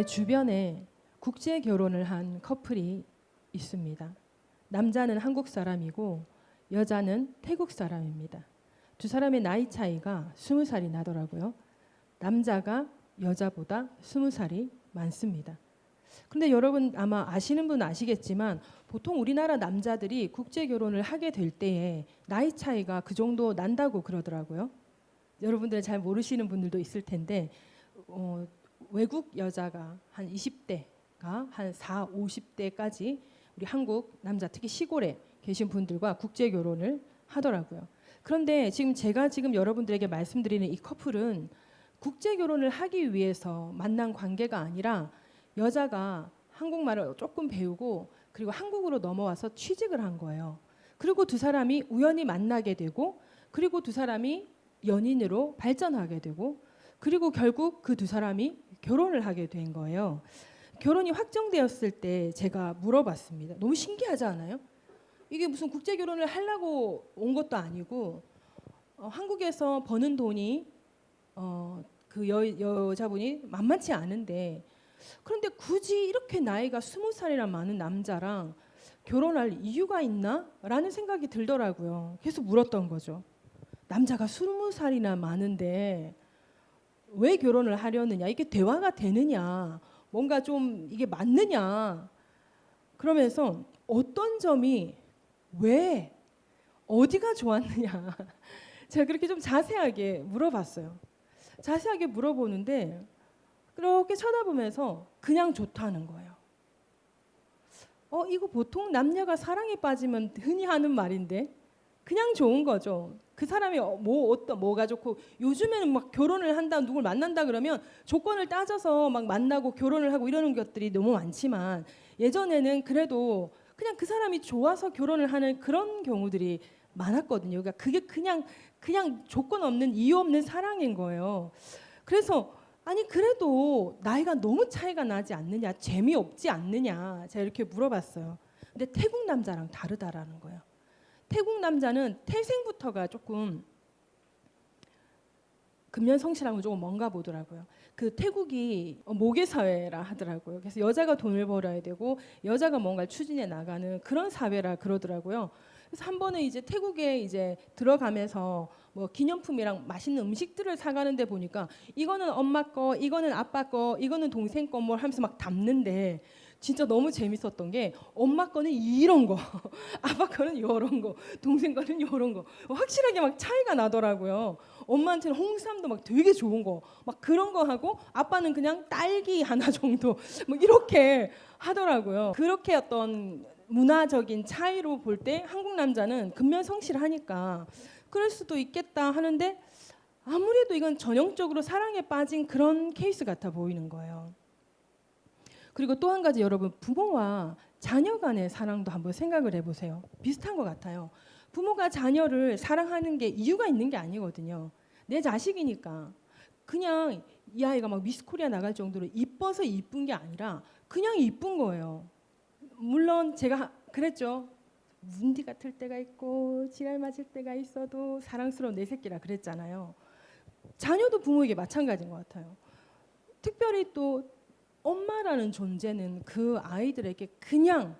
주변에 국제 결혼을 한 커플이 있습니다. 남자는 한국 사람이고 여자는 태국 사람입니다. 두 사람의 나이 차이가 20살이 나더라고요. 남자가 여자보다 20살이 많습니다. 근데 여러분 아마 아시는 분은 아시겠지만 보통 우리나라 남자들이 국제 결혼을 하게 될 때에 나이 차이가 그 정도 난다고 그러더라고요. 여러분들 잘 모르시는 분들도 있을 텐데 외국 여자가 한 20대가 한 4, 50대까지 우리 한국 남자 특히 시골에 계신 분들과 국제 결혼을 하더라고요. 그런데 제가 여러분들에게 말씀드리는 이 커플은 국제 결혼을 하기 위해서 만난 관계가 아니라 여자가 한국말을 조금 배우고 그리고 한국으로 넘어와서 취직을 한 거예요. 그리고 두 사람이 우연히 만나게 되고 그리고 두 사람이 연인으로 발전하게 되고 그리고 결국 그 두 사람이 결혼을 하게 된 거예요. 결혼이 확정되었을 때 제가 물어봤습니다. 너무 신기하지 않아요? 이게 무슨 국제 결혼을 하려고 온 것도 아니고 한국에서 버는 돈이 그 여자분이 만만치 않은데 그런데 굳이 이렇게 나이가 20살이나 많은 남자랑 결혼할 이유가 있나? 라는 생각이 들더라고요. 계속 물었던 거죠. 남자가 20살이나 많은데 왜 결혼을 하려느냐? 이게 대화가 되느냐? 뭔가 좀 이게 맞느냐? 그러면서 어떤 점이 왜 어디가 좋았느냐? 제가 그렇게 좀 자세하게 물어봤어요. 자세하게 물어보는데 그렇게 쳐다보면서 그냥 좋다는 거예요. 이거 보통 남녀가 사랑에 빠지면 흔히 하는 말인데 그냥 좋은 거죠. 그 사람이 뭐가 좋고 요즘에는 막 결혼을 한다 누굴 만난다 그러면 조건을 따져서 막 만나고 결혼을 하고 이러는 것들이 너무 많지만 예전에는 그래도 그냥 그 사람이 좋아서 결혼을 하는 그런 경우들이 많았거든요. 그러니까 그게 그냥 조건 없는 이유 없는 사랑인 거예요. 그래서 아니 그래도 나이가 너무 차이가 나지 않느냐, 재미없지 않느냐 제가 이렇게 물어봤어요. 근데 태국 남자랑 다르다라는 거예요. 태국 남자는 태생부터가 조금 금연성실하고 조금 뭔가 보더라고요. 그 태국이 모계 사회라 하더라고요. 그래서 여자가 돈을 벌어야 되고 여자가 뭔가를 추진해 나가는 그런 사회라 그러더라고요. 그래서 한 번은 이제 태국에 이제 들어가면서 뭐 기념품이랑 맛있는 음식들을 사가는데 보니까 이거는 엄마 거, 이거는 아빠 거, 이거는 동생 거 뭐 하면서 막 담는데 진짜 너무 재밌었던 게 엄마 거는 이런 거, 아빠 거는 이런 거, 동생 거는 이런 거 확실하게 막 차이가 나더라고요. 엄마한테는 홍삼도 막 되게 좋은 거 막 그런 거 하고 아빠는 그냥 딸기 하나 정도 뭐 이렇게 하더라고요. 그렇게 어떤 문화적인 차이로 볼 때 한국 남자는 근면성실하니까 그럴 수도 있겠다 하는데 아무래도 이건 전형적으로 사랑에 빠진 그런 케이스 같아 보이는 거예요. 그리고 또 한 가지 여러분 부모와 자녀 간의 사랑도 한번 생각을 해보세요. 비슷한 것 같아요. 부모가 자녀를 사랑하는 게 이유가 있는 게 아니거든요. 내 자식이니까 그냥 이 아이가 막 미스 코리아 나갈 정도로 이뻐서 이쁜 게 아니라 그냥 이쁜 거예요. 물론 제가 그랬죠. 문디 같을 때가 있고 지랄 맞을 때가 있어도 사랑스러운 내 새끼라 그랬잖아요. 자녀도 부모에게 마찬가지인 것 같아요. 특별히 또 엄마라는 존재는 그 아이들에게 그냥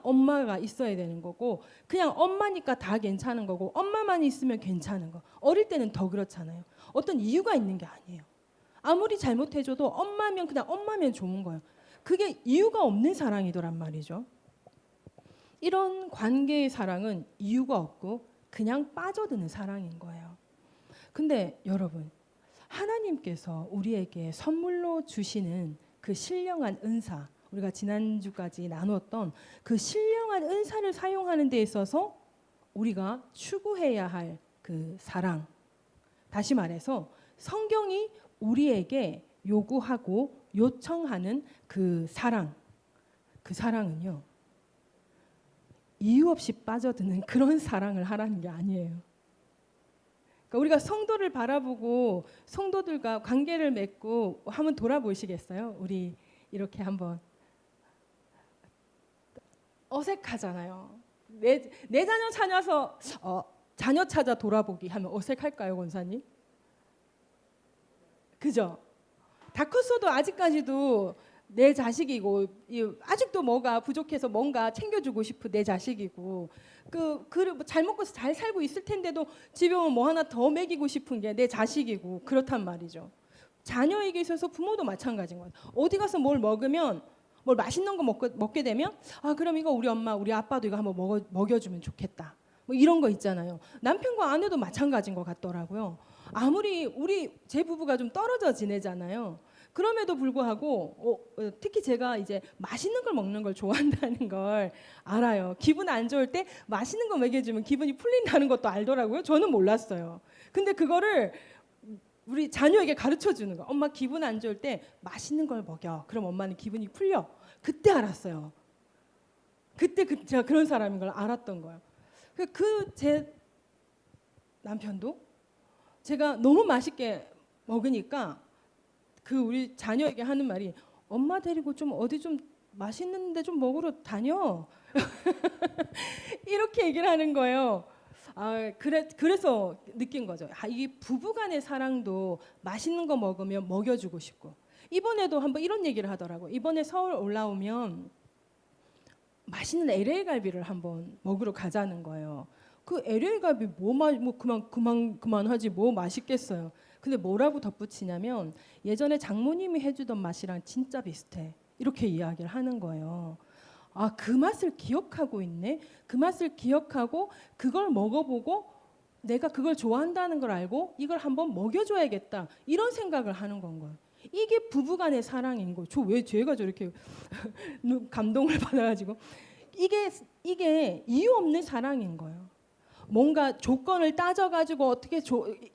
엄마가 있어야 되는 거고 그냥 엄마니까 다 괜찮은 거고 엄마만 있으면 괜찮은 거. 어릴 때는 더 그렇잖아요. 어떤 이유가 있는 게 아니에요. 아무리 잘못해줘도 엄마면 그냥 엄마면 좋은 거예요. 그게 이유가 없는 사랑이더란 말이죠. 이런 관계의 사랑은 이유가 없고 그냥 빠져드는 사랑인 거예요. 근데 여러분 하나님께서 우리에게 선물로 주시는 그 신령한 은사, 우리가 지난주까지 나누었던 그 신령한 은사를 사용하는 데 있어서 우리가 추구해야 할 그 사랑, 다시 말해서 성경이 우리에게 요구하고 요청하는 그 사랑은요 이유 없이 빠져드는 그런 사랑을 하라는 게 아니에요. 그러니까 우리가 성도를 바라보고 성도들과 관계를 맺고 한번 돌아보시겠어요? 우리 이렇게 한번 어색하잖아요. 내 자녀 찾아서 자녀 찾아 돌아보기 하면 어색할까요, 권사님? 그죠? 다 컸어도 아직까지도 내 자식이고 아직도 뭐가 부족해서 뭔가 챙겨주고 싶은 내 자식이고 잘 먹고 잘 살고 있을 텐데도 집에 오면 뭐 하나 더 먹이고 싶은 게 내 자식이고 그렇단 말이죠. 자녀에게 있어서 부모도 마찬가지인 거예요. 어디 가서 뭘 먹으면 뭘 맛있는 거 먹게 되면 그럼 이거 우리 엄마 우리 아빠도 이거 한번 먹여주면 좋겠다. 뭐 이런 거 있잖아요. 남편과 아내도 마찬가지인 것 같더라고요. 아무리 제 부부가 좀 떨어져 지내잖아요. 그럼에도 불구하고 특히 제가 이제 맛있는 걸 먹는 걸 좋아한다는 걸 알아요. 기분 안 좋을 때 맛있는 거 먹여주면 기분이 풀린다는 것도 알더라고요. 저는 몰랐어요. 근데 그거를 우리 자녀에게 가르쳐 주는 거. 엄마 기분 안 좋을 때 맛있는 걸 먹여. 그럼 엄마는 기분이 풀려. 그때 알았어요. 그때 제가 그런 사람인 걸 알았던 거예요. 제 남편도 제가 너무 맛있게 먹으니까 우리 자녀에게 하는 말이 엄마 데리고 좀 어디 좀 맛있는 데 좀 먹으러 다녀. 이렇게 얘기를 하는 거예요. 그래서 느낀 거죠. 이 부부간의 사랑도 맛있는 거 먹으면 먹여주고 싶고. 이번에도 한번 이런 얘기를 하더라고요. 이번에 서울 올라오면 맛있는 LA 갈비를 한번 먹으러 가자는 거예요. 그 LA 갈비 뭐 그만하지 뭐 맛있겠어요. 근데 뭐라고 덧붙이냐면 예전에 장모님이 해주던 맛이랑 진짜 비슷해. 이렇게 이야기를 하는 거예요. 그 맛을 기억하고 있네. 그 맛을 기억하고 그걸 먹어보고 내가 그걸 좋아한다는 걸 알고 이걸 한번 먹여줘야겠다. 이런 생각을 하는 건 거예요. 이게 부부간의 사랑인 거예요. 왜 제가 저렇게 감동을 받아가지고 이게 이유 없는 사랑인 거예요. 뭔가 조건을 따져가지고 어떻게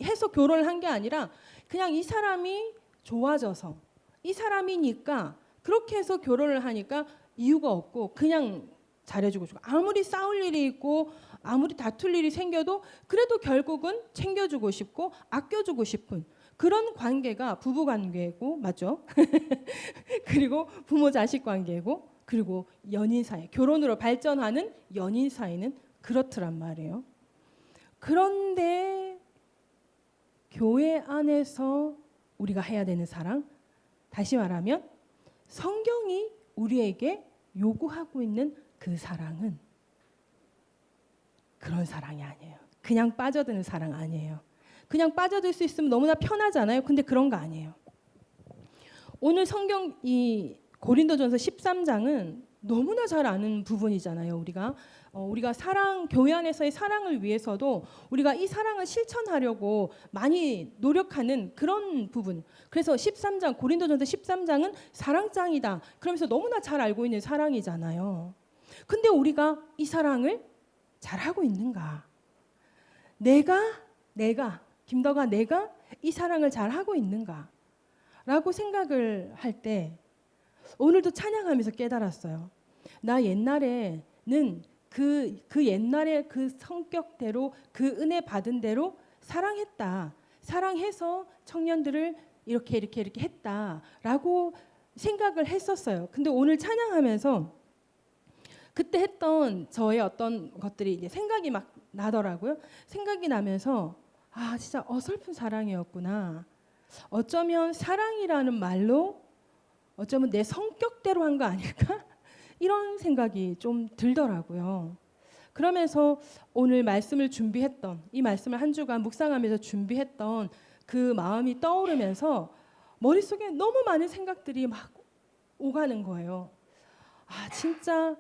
해서 결혼을 한 게 아니라 그냥 이 사람이 좋아져서 이 사람이니까 그렇게 해서 결혼을 하니까 이유가 없고 그냥 잘해주고 싶고 아무리 싸울 일이 있고 아무리 다툴 일이 생겨도 그래도 결국은 챙겨주고 싶고 아껴주고 싶은 그런 관계가 부부 관계고 맞죠? 그리고 부모 자식 관계고 그리고 연인 사이 결혼으로 발전하는 연인 사이는 그렇더란 말이에요. 그런데 교회 안에서 우리가 해야 되는 사랑, 다시 말하면 성경이 우리에게 요구하고 있는 그 사랑은 그런 사랑이 아니에요. 그냥 빠져드는 사랑 아니에요. 그냥 빠져들 수 있으면 너무나 편하잖아요. 근데 그런 거 아니에요. 오늘 성경 이 고린도전서 13장은 너무나 잘 아는 부분이잖아요. 우리가 교회 안에서의 사랑을 위해서도 우리가 이 사랑을 실천하려고 많이 노력하는 그런 부분. 그래서 고린도전서 13장은 사랑장이다. 그러면서 너무나 잘 알고 있는 사랑이잖아요. 근데 우리가 이 사랑을 잘하고 있는가? 김덕아 내가 이 사랑을 잘하고 있는가? 라고 생각을 할 때 오늘도 찬양하면서 깨달았어요. 나 옛날에는 그 옛날의 그 성격대로 그 은혜 받은 대로 사랑했다. 사랑해서 청년들을 이렇게 했다라고 생각을 했었어요. 근데 오늘 찬양하면서 그때 했던 저의 어떤 것들이 이제 생각이 막 나더라고요. 생각이 나면서 진짜 어설픈 사랑이었구나. 어쩌면 사랑이라는 말로 어쩌면 내 성격대로 한 거 아닐까? 이런 생각이 좀 들더라고요. 그러면서 오늘 말씀을 준비했던 이 말씀을 한 주간 묵상하면서 준비했던 그 마음이 떠오르면서 머릿속에 너무 많은 생각들이 막 오가는 거예요. 진짜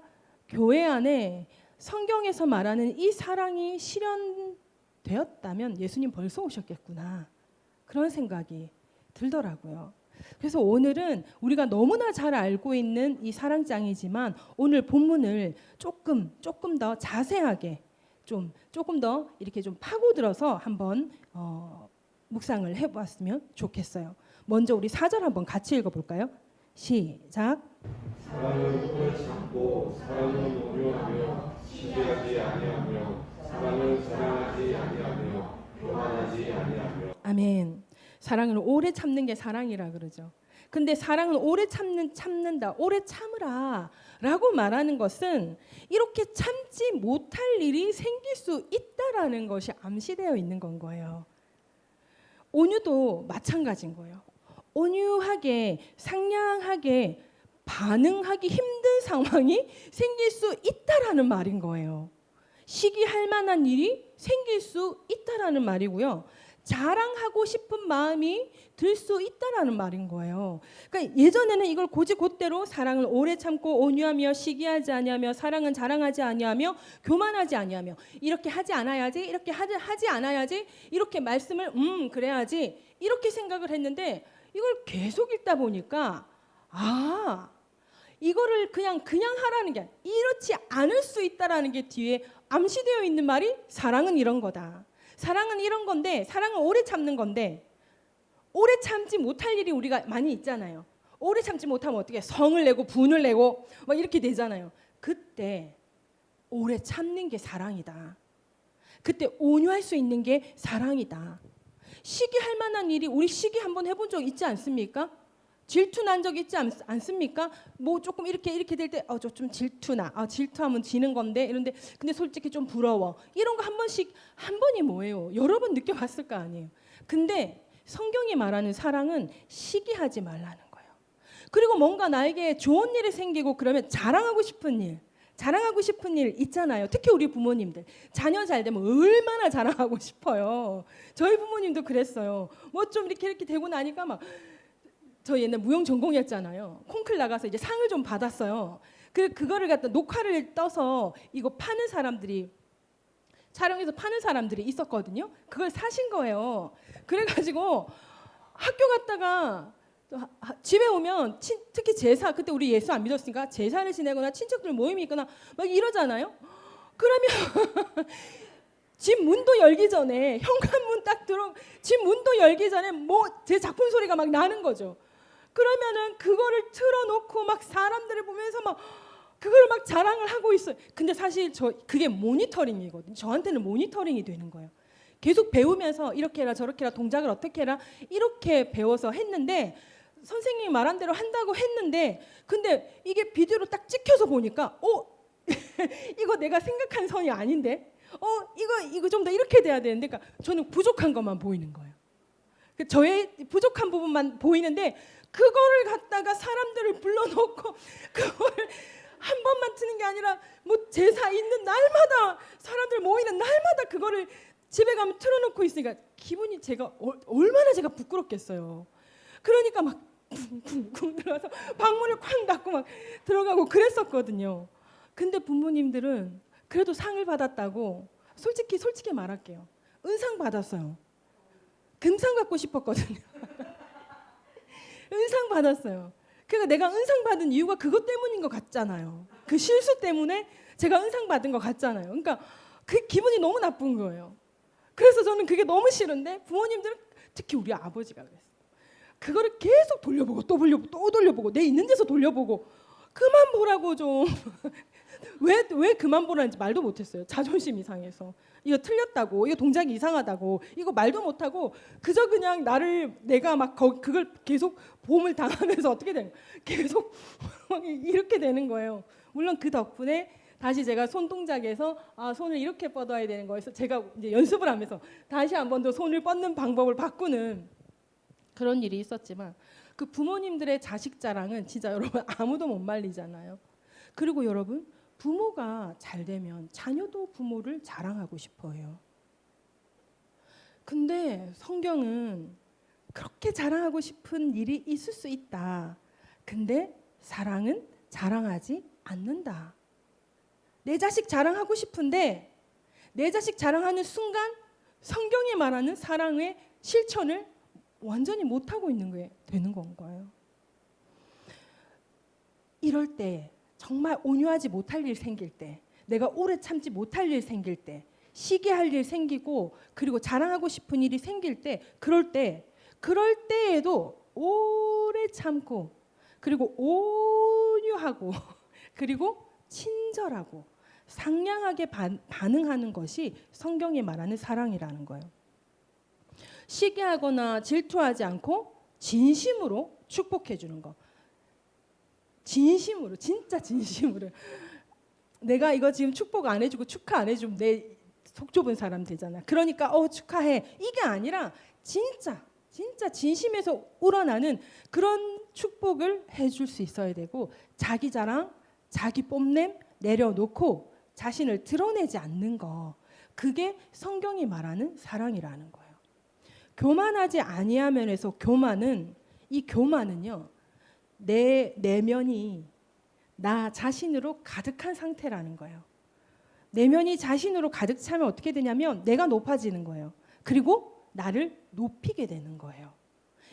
교회 안에 성경에서 말하는 이 사랑이 실현되었다면 예수님 벌써 오셨겠구나. 그런 생각이 들더라고요. 그래서 오늘은 우리가 너무나 잘 알고 있는 이 사랑장이지만 오늘 본문을 조금 더 자세하게 조금 더 이렇게 좀 파고들어서 한번 묵상을 해보았으면 좋겠어요. 먼저 우리 4절 한번 같이 읽어볼까요? 시작. 사랑은 오래 참고 사랑은 온유하며 시기하지 아니하며 사랑은 사랑하지 아니하며 교만하지 아니하며. 아멘. 사랑을 오래 참는 게 사랑이라 그러죠. 근데 사랑은 오래 참는다, 오래 참으라 라고 말하는 것은 이렇게 참지 못할 일이 생길 수 있다라는 것이 암시되어 있는 건 거예요. 온유도 마찬가지인 거예요. 온유하게 상냥하게 반응하기 힘든 상황이 생길 수 있다라는 말인 거예요. 시기할 만한 일이 생길 수 있다라는 말이고요. 자랑하고 싶은 마음이 들 수 있다라는 말인 거예요. 그러니까 예전에는 이걸 곧대로 사랑을 오래 참고 온유하며 시기하지 아니하며 사랑은 자랑하지 아니하며 교만하지 아니하며 이렇게 하지 않아야지 이렇게 하지 않아야지 이렇게 말씀을 그래야지 이렇게 생각을 했는데 이걸 계속 읽다 보니까 이거를 그냥 하라는 게 아니라 이렇지 않을 수 있다라는 게 뒤에 암시되어 있는 말이 사랑은 이런 거다. 사랑은 이런 건데 사랑은 오래 참는 건데 오래 참지 못할 일이 우리가 많이 있잖아요. 오래 참지 못하면 어떻게 성을 내고 분을 내고 막 이렇게 되잖아요. 그때 오래 참는 게 사랑이다. 그때 온유할 수 있는 게 사랑이다. 시기할 만한 일이 우리 시기 한번 해본 적 있지 않습니까? 질투 난 적 있지 않습니까? 뭐 조금 이렇게 될 때 저 좀 질투나 질투하면 지는 건데 이런데 근데 솔직히 좀 부러워 이런 거 한 번이 뭐예요? 여러 번 느껴봤을 거 아니에요. 근데 성경이 말하는 사랑은 시기하지 말라는 거예요. 그리고 뭔가 나에게 좋은 일이 생기고 그러면 자랑하고 싶은 일 있잖아요. 특히 우리 부모님들 자녀 잘 되면 얼마나 자랑하고 싶어요. 저희 부모님도 그랬어요. 뭐 좀 이렇게 되고 나니까 막 저 옛날 무용 전공이었잖아요. 콩클 나가서 이제 상을 좀 받았어요. 그거를 갖다 녹화를 떠서 이거 파는 사람들이 촬영해서 파는 사람들이 있었거든요. 그걸 사신 거예요. 그래가지고 학교 갔다가 집에 오면 특히 제사 그때 우리 예수 안 믿었으니까 제사를 지내거나 친척들 모임이 있거나 막 이러잖아요. 그러면 집 문도 열기 전에 현관문 딱 집 문도 열기 전에 뭐 제 작품 소리가 막 나는 거죠. 그러면은 그거를 틀어놓고 막 사람들을 보면서 막 그걸 막 자랑을 하고 있어요. 근데 사실 그게 모니터링이거든요. 저한테는 모니터링이 되는 거예요. 계속 배우면서 이렇게 해라 저렇게 해라 동작을 어떻게 해라 이렇게 배워서 했는데 선생님이 말한 대로 한다고 했는데 근데 이게 비디오로 딱 찍혀서 보니까 이거 내가 생각한 선이 아닌데 이거 좀 더 이렇게 돼야 되는데 그러니까 저는 부족한 것만 보이는 거예요. 저의 부족한 부분만 보이는데 그거를 갖다가 사람들을 불러놓고 그거를 한 번만 트는 게 아니라 뭐 제사 있는 날마다 사람들 모이는 날마다 그거를 집에 가면 틀어놓고 있으니까 기분이 제가 얼마나 제가 부끄럽겠어요. 그러니까 막 쿵쿵쿵 들어가서 방문을 쾅 닫고 막 들어가고 그랬었거든요. 근데 부모님들은 그래도 상을 받았다고 솔직히 말할게요. 은상 받았어요. 금상 받고 싶었거든요. 은상 받았어요. 그러니까 내가 은상 받은 이유가 그것 때문인 것 같잖아요. 그 실수 때문에 제가 은상 받은 것 같잖아요. 그러니까 그 기분이 너무 나쁜 거예요. 그래서 저는 그게 너무 싫은데 부모님들은 특히 우리 아버지가 그랬어요. 그거를 계속 돌려보고 또 돌려보고 내 있는 데서 돌려보고 그만 보라고 좀. 왜 그만 보라는지 말도 못했어요. 자존심이 상해서. 이거 틀렸다고, 이거 동작이 이상하다고, 이거 말도 못하고 그저 그냥 내가 막 그걸 계속 보험을 당하면서 어떻게 되는 거예요? 계속 이렇게 되는 거예요. 물론 그 덕분에 다시 제가 손 동작에서 손을 이렇게 뻗어야 되는 거에서 제가 이제 연습을 하면서 다시 한 번 더 손을 뻗는 방법을 바꾸는 그런 일이 있었지만 그 부모님들의 자식 자랑은 진짜 여러분 아무도 못 말리잖아요. 그리고 여러분 부모가 잘 되면 자녀도 부모를 자랑하고 싶어해요. 근데 성경은 그렇게 자랑하고 싶은 일이 있을 수 있다. 근데 사랑은 자랑하지 않는다. 내 자식 자랑하고 싶은데 내 자식 자랑하는 순간 성경이 말하는 사랑의 실천을 완전히 못하고 있는 게 되는 건가요? 이럴 때 정말 온유하지 못할 일 생길 때 내가 오래 참지 못할 일 생길 때 시기할 일 생기고 그리고 자랑하고 싶은 일이 생길 때 그럴 때에도 오래 참고 그리고 온유하고 그리고 친절하고 상냥하게 반응하는 것이 성경이 말하는 사랑이라는 거예요. 시기하거나 질투하지 않고 진심으로 축복해 주는 거. 진심으로 진짜 진심으로 내가 이거 지금 축복 안 해주고 축하 안 해주면 내 속 좁은 사람 되잖아. 그러니까 축하해 이게 아니라 진짜 진짜 진심에서 우러나는 그런 축복을 해줄 수 있어야 되고, 자기 자랑, 자기 뽐냄 내려놓고 자신을 드러내지 않는 거, 그게 성경이 말하는 사랑이라는 거예요. 교만하지 아니하면에서 이 교만은요, 내 내면이 나 자신으로 가득한 상태라는 거예요. 내면이 자신으로 가득 차면 어떻게 되냐면 내가 높아지는 거예요. 그리고 나를 높이게 되는 거예요.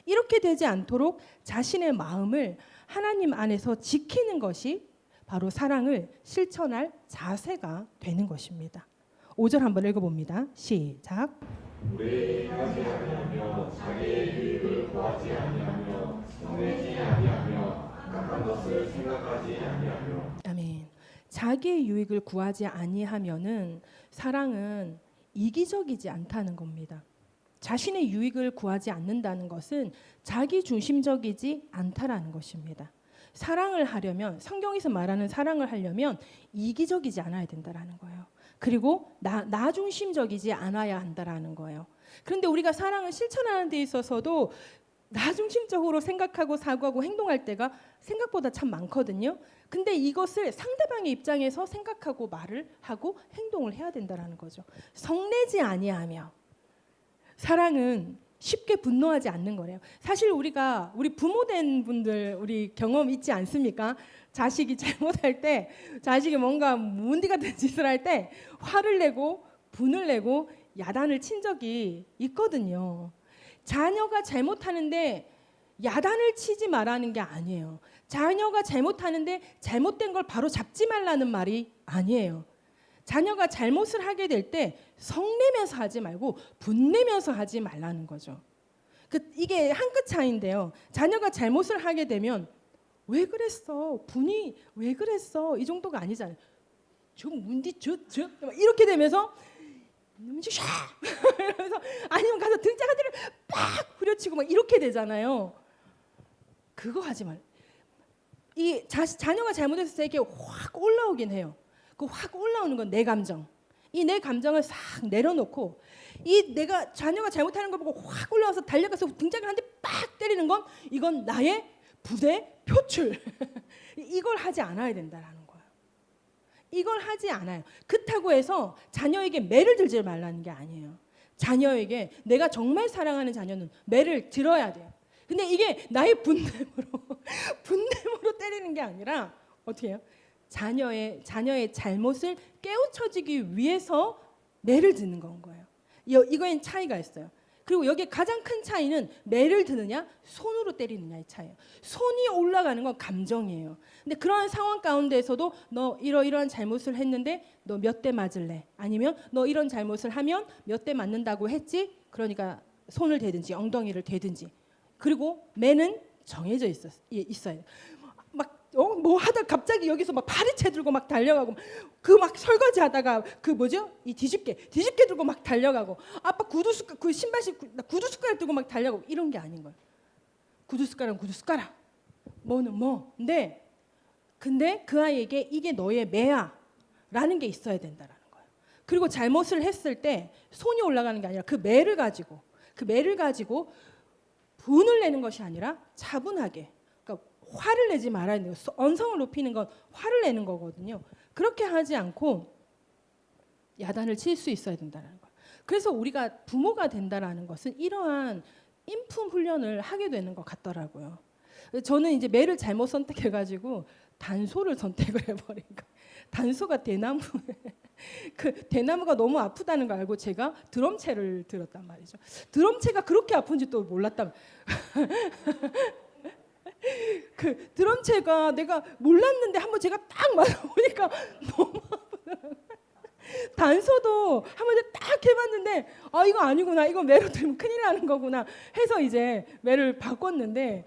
이렇게 되지 않도록 자신의 마음을 하나님 안에서 지키는 것이 바로 사랑을 실천할 자세가 되는 것입니다. 5절 한번 읽어봅니다. 시작. 무례하지 아니하며 자기의 유익을 구하지 아니하며 성내지 아니하며 악한 것을 생각하지 아니하며. 아멘. 자기의 유익을 구하지 아니하면은 사랑은 이기적이지 않다는 겁니다. 자신의 유익을 구하지 않는다는 것은 자기 중심적이지 않다라는 것입니다. 사랑을 하려면, 성경에서 말하는 사랑을 하려면 이기적이지 않아야 된다라는 거예요. 그리고 나 중심적이지 않아야 한다라는 거예요. 그런데 우리가 사랑을 실천하는 데 있어서도 나 중심적으로 생각하고 사고하고 행동할 때가 생각보다 참 많거든요. 근데 이것을 상대방의 입장에서 생각하고 말을 하고 행동을 해야 된다라는 거죠. 성내지 아니하며. 사랑은 쉽게 분노하지 않는 거래요. 사실 우리 부모 된 분들 우리 경험 있지 않습니까? 자식이 잘못할 때, 자식이 뭔가 문디 같은 짓을 할 때 화를 내고 분을 내고 야단을 친 적이 있거든요. 자녀가 잘못하는데 야단을 치지 말라는 게 아니에요. 자녀가 잘못하는데 잘못된 걸 바로 잡지 말라는 말이 아니에요. 자녀가 잘못을 하게 될 때 성내면서 하지 말고 분내면서 하지 말라는 거죠. 이게 한 끗 차이인데요. 자녀가 잘못을 하게 되면 왜 그랬어? 분이 왜 그랬어? 이 정도가 아니잖아요. 저 문디 저 이렇게 되면서 문디 샤 이러면서, 아니면 가서 등짝 한 대를 빡 후려치고 막 이렇게 되잖아요. 그거 하지 말. 이 자녀가 잘못했을 때 이렇게 확 올라오긴 해요. 그 확 올라오는 건 내 감정. 이 내 감정을 싹 내려놓고, 내가 자녀가 잘못하는 걸 보고 확 올라와서 달려가서 등짝을 한 대 빡 때리는 건 이건 나의 부대 표출. 이걸 하지 않아야 된다라는 거예요. 이걸 하지 않아요. 그렇다고 해서 자녀에게 매를 들지 말라는 게 아니에요. 자녀에게, 내가 정말 사랑하는 자녀는 매를 들어야 돼요. 근데 이게 나의 분냄으로 때리는 게 아니라 어떻게 해요? 자녀의 잘못을 깨우쳐지기 위해서 매를 드는 건 거예요. 이거엔 차이가 있어요. 그리고 여기에 가장 큰 차이는 매를 드느냐 손으로 때리느냐의 차이예요. 손이 올라가는 건 감정이에요. 근데 그러한 상황 가운데에서도 너 이러이러한 잘못을 했는데 너 몇 대 맞을래? 아니면 너 이런 잘못을 하면 몇 대 맞는다고 했지? 그러니까 손을 대든지 엉덩이를 대든지. 그리고 매는 정해져 있어요. 뭐 하다 갑자기 여기서 막 파리채 들고 막 달려가고, 막 설거지 하다가 이 뒤집개 들고 막 달려가고, 아빠 구두 숟가락 들고 막 달려가고, 이런 게 아닌 거예요. 구두 숟가락 뭐는 뭐. 근데 그 아이에게 이게 너의 매야라는 게 있어야 된다라는 거예요. 그리고 잘못을 했을 때 손이 올라가는 게 아니라 그 매를 가지고 분을 내는 것이 아니라 차분하게, 화를 내지 말아야 돼요. 언성을 높이는 건 화를 내는 거거든요. 그렇게 하지 않고 야단을 칠 수 있어야 된다는 거예요. 그래서 우리가 부모가 된다라는 것은 이러한 인품 훈련을 하게 되는 것 같더라고요. 저는 이제 매를 잘못 선택해가지고 단소를 선택을 해버린 거예요. 단소가 대나무. 대나무가 너무 아프다는 걸 알고 제가 드럼체를 들었단 말이죠. 드럼체가 그렇게 아픈지 또 몰랐다. 드럼체가 내가 몰랐는데 한번 제가 딱 맞아보니까 너무 아프더라고요. 단소도 한번 딱 해봤는데 이거 아니구나, 이거 매로 들면 큰일 나는 거구나 해서 이제 매를 바꿨는데,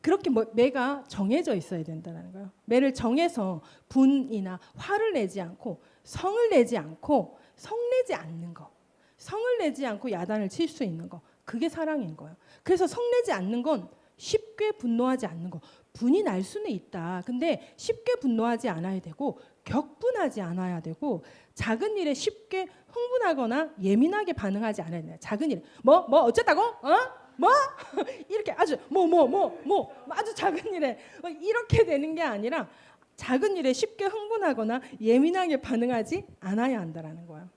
그렇게 매가 정해져 있어야 된다는 거예요. 매를 정해서 분이나 화를 내지 않고 성을 내지 않고 성내지 않고 야단을 칠 수 있는 거, 그게 사랑인 거예요. 그래서 성내지 않는 건 쉽게 분노하지 않는 거. 분이 날 수는 있다. 근데 쉽게 분노하지 않아야 되고 격분하지 않아야 되고, 작은 일에 쉽게 흥분하거나 예민하게 반응하지 않아야 돼요. 작은 일에 뭐 어쨌다고? 뭐? 이렇게 아주 아주 작은 일에 이렇게 되는 게 아니라 작은 일에 쉽게 흥분하거나 예민하게 반응하지 않아야 한다라는 거예요.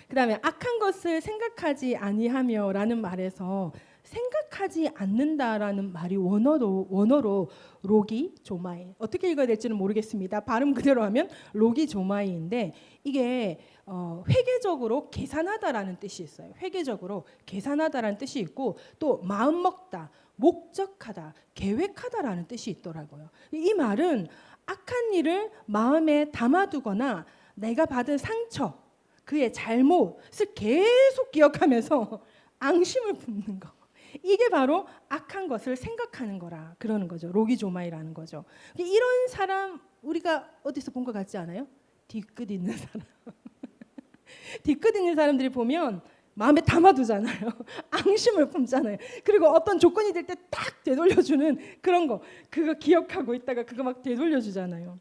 그 다음에 악한 것을 생각하지 아니하며라는 말에서 생각하지 않는다라는 말이 원어로 로기 조마이, 어떻게 읽어야 될지는 모르겠습니다. 발음 그대로 하면 로기 조마이인데 이게 회계적으로 계산하다라는 뜻이 있어요. 회계적으로 계산하다라는 뜻이 있고 또 마음 먹다, 목적하다, 계획하다라는 뜻이 있더라고요. 이 말은 악한 일을 마음에 담아두거나 내가 받은 상처, 그의 잘못을 계속 기억하면서 앙심을 품는 거. 이게 바로 악한 것을 생각하는 거라 그러는 거죠. 로기조마이라는 거죠. 이런 사람 우리가 어디서 본 것 같지 않아요? 뒤끝 있는 사람. 뒤끝 있는 사람들이 보면 마음에 담아두잖아요. 앙심을 품잖아요. 그리고 어떤 조건이 될 때 딱 되돌려주는 그런 거. 그거 기억하고 있다가 그거 막 되돌려주잖아요.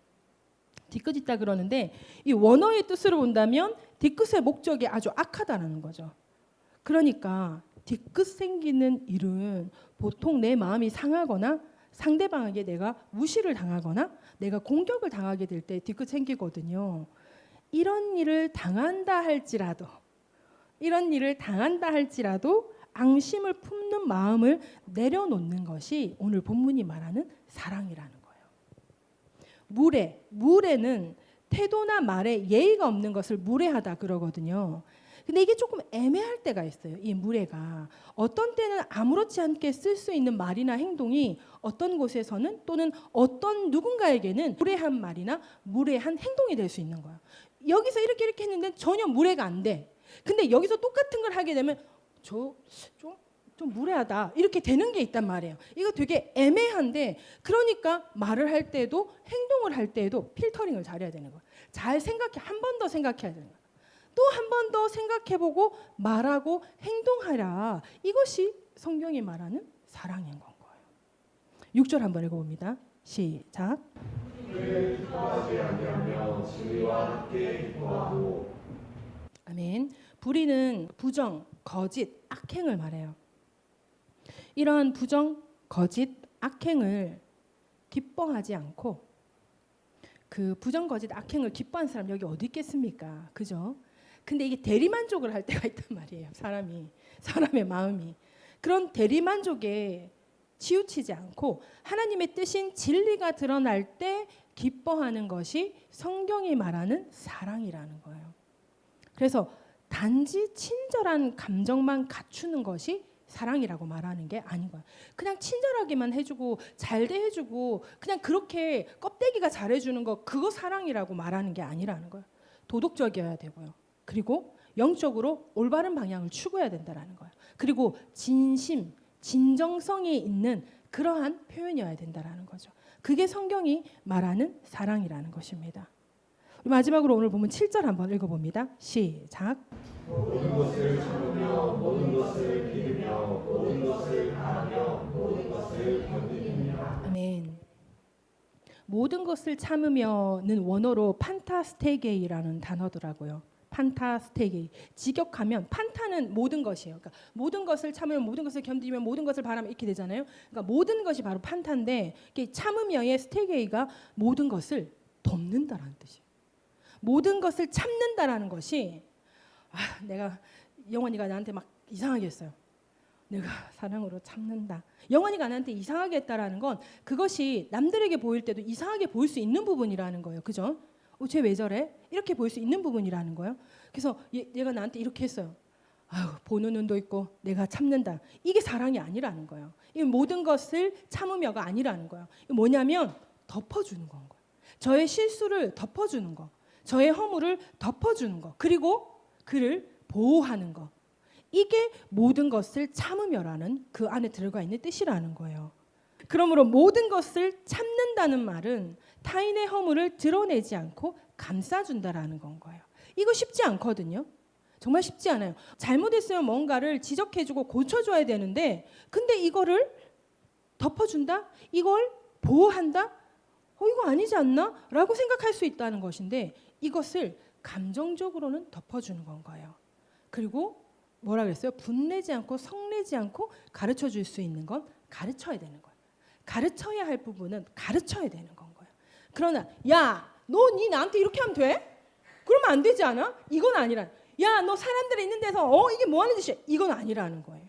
뒤끝 있다 그러는데 이 원어의 뜻으로 본다면 뒤끝의 목적이 아주 악하다는 거죠. 그러니까 뒤끝 생기는 일은 보통 내 마음이 상하거나 상대방에게 내가 무시를 당하거나 내가 공격을 당하게 될 때 뒤끝 생기거든요. 이런 일을 당한다 할지라도 앙심을 품는 마음을 내려놓는 것이 오늘 본문이 말하는 사랑이라는 거예요. 무례는 태도나 말에 예의가 없는 것을 무례하다 그러거든요. 근데 이게 조금 애매할 때가 있어요. 이 무례가 어떤 때는 아무렇지 않게 쓸 수 있는 말이나 행동이 어떤 곳에서는 또는 어떤 누군가에게는 무례한 말이나 무례한 행동이 될 수 있는 거예요. 여기서 이렇게 했는데 전혀 무례가 안 돼. 근데 여기서 똑같은 걸 하게 되면 좀 무례하다 이렇게 되는 게 있단 말이에요. 이거 되게 애매한데 그러니까 말을 할 때도 행동을 할 때도 필터링을 잘해야 되는 거예요. 잘 생각해, 한 번 더 생각해야 되는 거예요. 또 한 번 더 생각해보고 말하고 행동하라. 이것이 성경이 말하는 사랑인 건 거예요. 6절 한번 읽어봅니다. 시작. 아멘. 불의는 부정, 거짓, 악행을 말해요. 이러한 부정, 거짓, 악행을 기뻐하지 않고 그 부정, 거짓, 악행을 기뻐하는 사람 여기 어디 있겠습니까? 그죠? 근데 이게 대리만족을 할 때가 있단 말이에요. 사람의 마음이. 그런 대리만족에 치우치지 않고 하나님의 뜻인 진리가 드러날 때 기뻐하는 것이 성경이 말하는 사랑이라는 거예요. 그래서 단지 친절한 감정만 갖추는 것이 사랑이라고 말하는 게 아닌 거야. 그냥 친절하게만 해주고 잘 대해주고 그냥 그렇게 껍데기가 잘해주는 거 그거 사랑이라고 말하는 게 아니라는 거야. 도덕적이어야 되고요. 그리고 영적으로 올바른 방향을 추구해야 된다는 거야. 그리고 진심, 진정성이 있는 그러한 표현이어야 된다는 거죠. 그게 성경이 말하는 사랑이라는 것입니다. 마지막으로 오늘 보면 7절 한번 읽어봅니다. 시작. 모든 것을 참으며 모든 것을 기르며 모든 것을 바라며 모든 것을 견디느니라. 아멘. 모든 것을 참으며는 원어로 판타스테게이라는 단어더라고요. 판타스테게이. 직역하면 판타는 모든 것이에요. 그러니까 모든 것을 참으면 모든 것을 견디면 모든 것을 바라면 이렇게 되잖아요. 그러니까 모든 것이 바로 판타인데 참으며의 스테게이가 모든 것을 덮는다라는 뜻이에요. 모든 것을 참는다라는 것이 내가 영원이가 나한테 막 이상하게 했어요. 내가 사랑으로 참는다. 영원이가 나한테 이상하게 했다라는 건 그것이 남들에게 보일 때도 이상하게 보일 수 있는 부분이라는 거예요. 그죠? 쟤 왜 저래? 이렇게 보일 수 있는 부분이라는 거예요. 그래서 얘가 나한테 이렇게 했어요. 보는 눈도 있고 내가 참는다. 이게 사랑이 아니라는 거예요. 이 모든 것을 참으며가 아니라는 거예요. 이게 뭐냐면 덮어주는 건 거예요. 저의 실수를 덮어주는 거. 저의 허물을 덮어주는 거. 그리고 그를 보호하는 거. 이게 모든 것을 참으며라는 그 안에 들어가 있는 뜻이라는 거예요. 그러므로 모든 것을 참는다는 말은 타인의 허물을 드러내지 않고 감싸준다라는 건 거예요. 이거 쉽지 않거든요. 정말 쉽지 않아요. 잘못했으면 뭔가를 지적해주고 고쳐줘야 되는데 근데 이거를 덮어준다? 이걸 보호한다? 이거 아니지 않나? 라고 생각할 수 있다는 것인데 이것을 감정적으로는 덮어주는 건 거예요. 그리고 뭐라 그랬어요? 분내지 않고 성내지 않고 가르쳐 줄 수 있는 건 가르쳐야 되는 거예요. 가르쳐야 할 부분은 가르쳐야 되는 건 거예요. 그러나 야, 너 니 나한테 이렇게 하면 돼? 그러면 안 되지 않아? 이건 아니라. 야, 너 사람들이 있는 데서 이게 뭐 하는 짓이야? 이건 아니라는 거예요.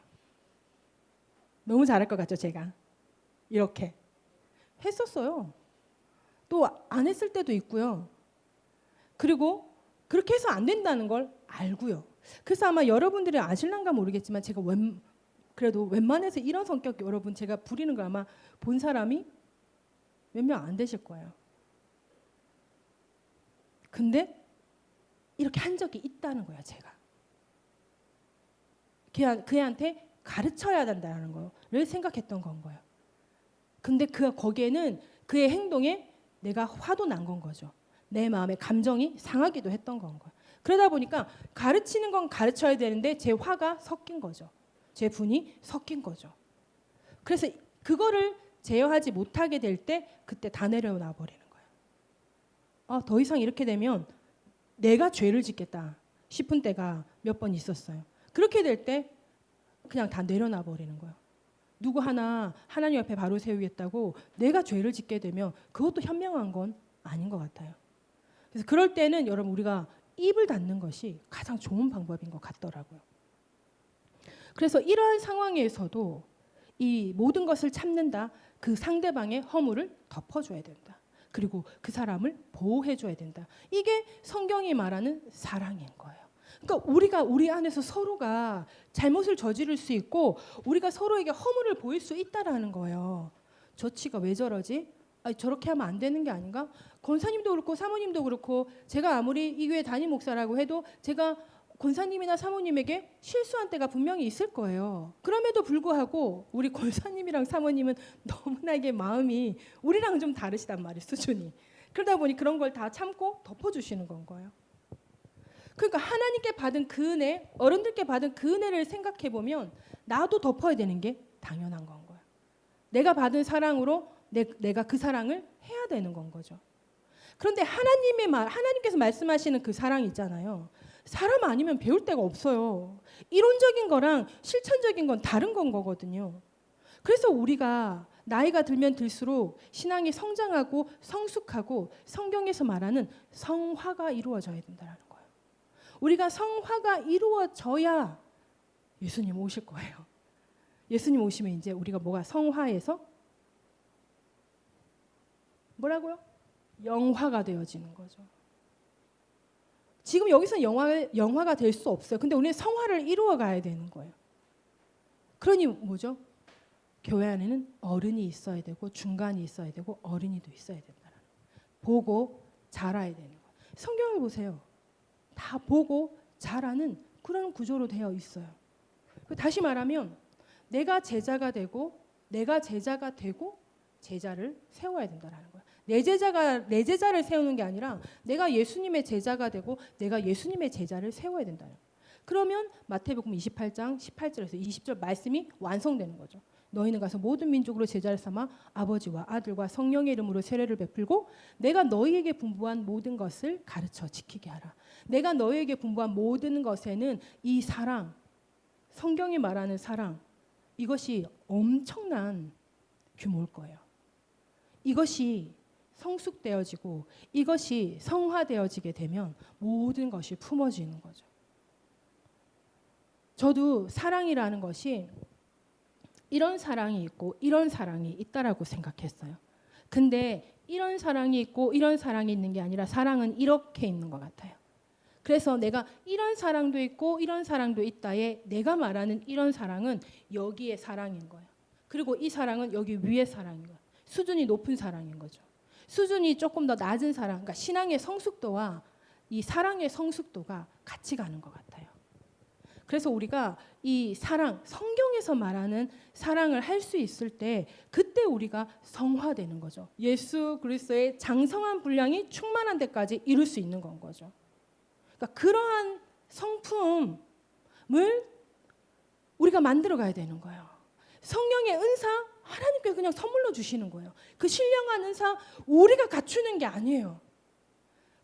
너무 잘할 것 같죠, 제가. 이렇게 했었어요. 또 안 했을 때도 있고요. 그리고 그렇게 해서 안 된다는 걸 알고요. 그래서 아마 여러분들이 아실란가 모르겠지만 제가 그래도 웬만해서 이런 성격 여러분 제가 부리는 걸 아마 본 사람이 몇 명 안 되실 거예요. 근데 이렇게 한 적이 있다는 거예요, 제가. 그애한테 가르쳐야 된다는 거를 생각했던 건 거예요. 근데 거기에는 그의 행동에 내가 화도 난 건 거죠. 내 마음의 감정이 상하기도 했던 건 거예요. 그러다 보니까 가르치는 건 가르쳐야 되는데 제 화가 섞인 거죠. 제 분이 섞인 거죠. 그래서 그거를 제어하지 못하게 될 때 그때 다 내려놔 버리는 거예요. 더 이상 이렇게 되면 내가 죄를 짓겠다 싶은 때가 몇 번 있었어요. 그렇게 될 때 그냥 다 내려놔 버리는 거예요. 누구 하나 하나님 앞에 바로 세우겠다고 내가 죄를 짓게 되면 그것도 현명한 건 아닌 것 같아요. 그래서 그럴 때는 여러분 우리가 입을 닫는 것이 가장 좋은 방법인 것 같더라고요. 그래서 이러한 상황에서도 이 모든 것을 참는다. 그 상대방의 허물을 덮어줘야 된다. 그리고 그 사람을 보호해줘야 된다. 이게 성경이 말하는 사랑인 거예요. 그러니까 우리가 우리 안에서 서로가 잘못을 저지를 수 있고 우리가 서로에게 허물을 보일 수 있다라는 거예요. 저 치가 왜 저러지? 저렇게 하면 안 되는 게 아닌가? 권사님도 그렇고 사모님도 그렇고 제가 아무리 이 교회 담임 목사라고 해도 제가 권사님이나 사모님에게 실수한 때가 분명히 있을 거예요. 그럼에도 불구하고 우리 권사님이랑 사모님은 너무나게 마음이 우리랑 좀 다르시단 말이에요. 수준이. 그러다 보니 그런 걸 다 참고 덮어주시는 건 거예요. 그러니까 하나님께 받은 그 은혜, 어른들께 받은 그 은혜를 생각해 보면 나도 덮어야 되는 게 당연한 건 거예요. 내가 받은 사랑으로 내가 그 사랑을 해야 되는 건 거죠. 그런데 하나님께서 말씀하시는 그 사랑 있잖아요. 사람 아니면 배울 데가 없어요. 이론적인 거랑 실천적인 건 다른 건 거거든요. 그래서 우리가 나이가 들면 들수록 신앙이 성장하고 성숙하고 성경에서 말하는 성화가 이루어져야 된다는 거예요. 우리가 성화가 이루어져야 예수님 오실 거예요. 예수님 오시면 이제 우리가 뭐가 성화해서 뭐라고요? 영화가 되어지는 거죠. 지금 여기서 영화가 될 수 없어요. 근데 우리는 성화를 이루어 가야 되는 거예요. 그러니 뭐죠? 교회 안에는 어른이 있어야 되고 중간이 있어야 되고 어린이도 있어야 된다. 보고 자라야 되는 거예요. 성경을 보세요. 다 보고 자라는 그런 구조로 되어 있어요. 다시 말하면 내가 제자가 되고 제자를 세워야 된다는 거예요. 내 제자를 세우는 게 아니라 내가 예수님의 제자가 되고 내가 예수님의 제자를 세워야 된다는 거예요. 그러면 마태복음 28장 18절에서 20절 말씀이 완성되는 거죠. 너희는 가서 모든 민족으로 제자를 삼아 아버지와 아들과 성령의 이름으로 세례를 베풀고 내가 너희에게 분부한 모든 것을 가르쳐 지키게 하라. 내가 너희에게 분부한 모든 것에는 이 사랑, 성경이 말하는 사랑, 이것이 엄청난 규모일 거예요. 이것이 성숙되어지고 이것이 성화되어지게 되면 모든 것이 품어지는 거죠. 저도 사랑이라는 것이 이런 사랑이 있고 이런 사랑이 있다라고 생각했어요. 근데 이런 사랑이 있고 이런 사랑이 있는 게 아니라 사랑은 이렇게 있는 것 같아요. 그래서 내가 이런 사랑도 있고 이런 사랑도 있다에 내가 말하는 이런 사랑은 여기의 사랑인 거예요. 그리고 이 사랑은 여기 위의 사랑인 거예요. 수준이 높은 사랑인 거죠. 수준이 조금 더 낮은 사랑, 그러니까 신앙의 성숙도와 이 사랑의 성숙도가 같이 가는 것 같아요. 그래서 우리가 이 사랑, 성경에서 말하는 사랑을 할 수 있을 때 그때 우리가 성화되는 거죠. 예수 그리스도의 장성한 분량이 충만한 데까지 이룰 수 있는 건 거죠. 그러니까 그러한 성품을 우리가 만들어 가야 되는 거예요. 성령의 은사 하나님께서 그냥 선물로 주시는 거예요. 그 신령한 은사 우리가 갖추는 게 아니에요.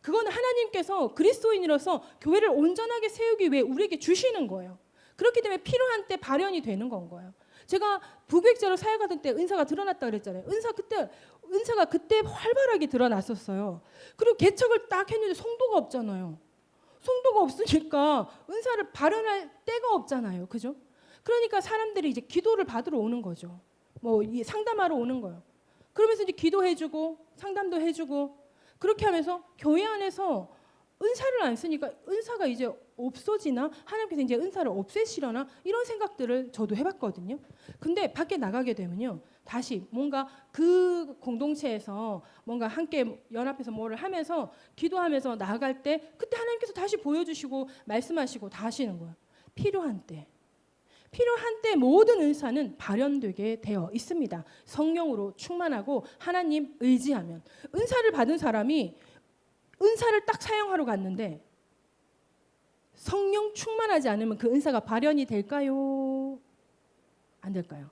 그건 하나님께서 그리스도인으로서 교회를 온전하게 세우기 위해 우리에게 주시는 거예요. 그렇기 때문에 필요한 때 발현이 되는 건 거예요. 제가 부교육자로 사역하던 때 은사가 드러났다 그랬잖아요. 은사가 그때 활발하게 드러났었어요. 그리고 개척을 딱 했는데 성도가 없잖아요. 성도가 없으니까 은사를 발현할 때가 없잖아요. 그죠? 그러니까 사람들이 이제 기도를 받으러 오는 거죠. 뭐 상담하러 오는 거예요. 그러면서 이제 기도해주고 상담도 해주고 그렇게 하면서 교회 안에서 은사를 안 쓰니까 은사가 이제 없어지나 하나님께서 이제 은사를 없애시려나 이런 생각들을 저도 해봤거든요. 근데 밖에 나가게 되면요. 다시 뭔가 그 공동체에서 뭔가 함께 연합해서 뭐를 하면서 기도하면서 나아갈 때 그때 하나님께서 다시 보여주시고 말씀하시고 다 하시는 거예요. 필요한 때 모든 은사는 발현되게 되어 있습니다. 성령으로 충만하고 하나님 의지하면. 은사를 받은 사람이 은사를 딱 사용하러 갔는데 성령 충만하지 않으면 그 은사가 발현이 될까요? 안 될까요?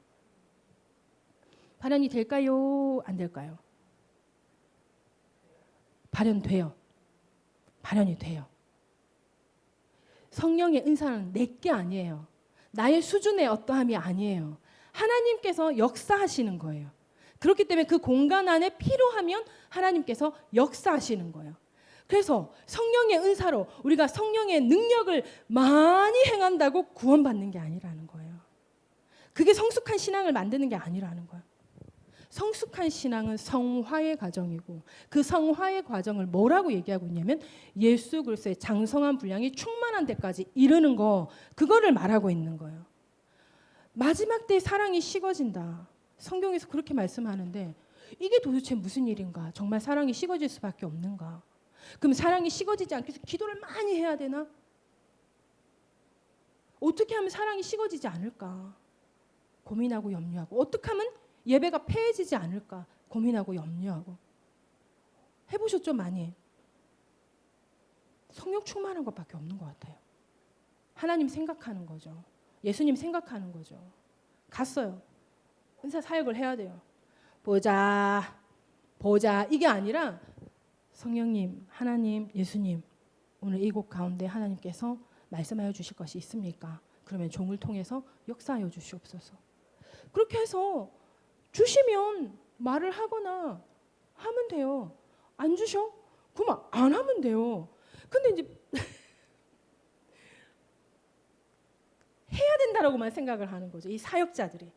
발현이 될까요? 안 될까요? 발현돼요. 발현이 돼요. 성령의 은사는 내게 아니에요. 나의 수준의 어떠함이 아니에요. 하나님께서 역사하시는 거예요. 그렇기 때문에 그 공간 안에 필요하면 하나님께서 역사하시는 거예요. 그래서 성령의 은사로 우리가 성령의 능력을 많이 행한다고 구원받는 게 아니라는 거예요. 그게 성숙한 신앙을 만드는 게 아니라는 거예요. 성숙한 신앙은 성화의 과정이고 그 성화의 과정을 뭐라고 얘기하고 있냐면 예수 그리스도의 장성한 분량이 충만한 데까지 이르는 거 그거를 말하고 있는 거예요. 마지막 때의 사랑이 식어진다. 성경에서 그렇게 말씀하는데 이게 도대체 무슨 일인가? 정말 사랑이 식어질 수밖에 없는가? 그럼 사랑이 식어지지 않기 위해서 기도를 많이 해야 되나? 어떻게 하면 사랑이 식어지지 않을까? 고민하고 염려하고 어떻게 하면 예배가 폐해지지 않을까? 고민하고 염려하고 해보셨죠? 많이. 성령 충만한 것밖에 없는 것 같아요. 하나님 생각하는 거죠. 예수님 생각하는 거죠. 갔어요. 은사 사역을 해야 돼요. 보자 이게 아니라 성령님, 하나님, 예수님 오늘 이 곳 가운데 하나님께서 말씀하여 주실 것이 있습니까? 그러면 종을 통해서 역사하여 주시옵소서. 그렇게 해서 주시면 말을 하거나 하면 돼요. 안 주셔? 그러면 안 하면 돼요. 근데 이제 해야 된다라고만 생각을 하는 거죠. 이 사역자들이.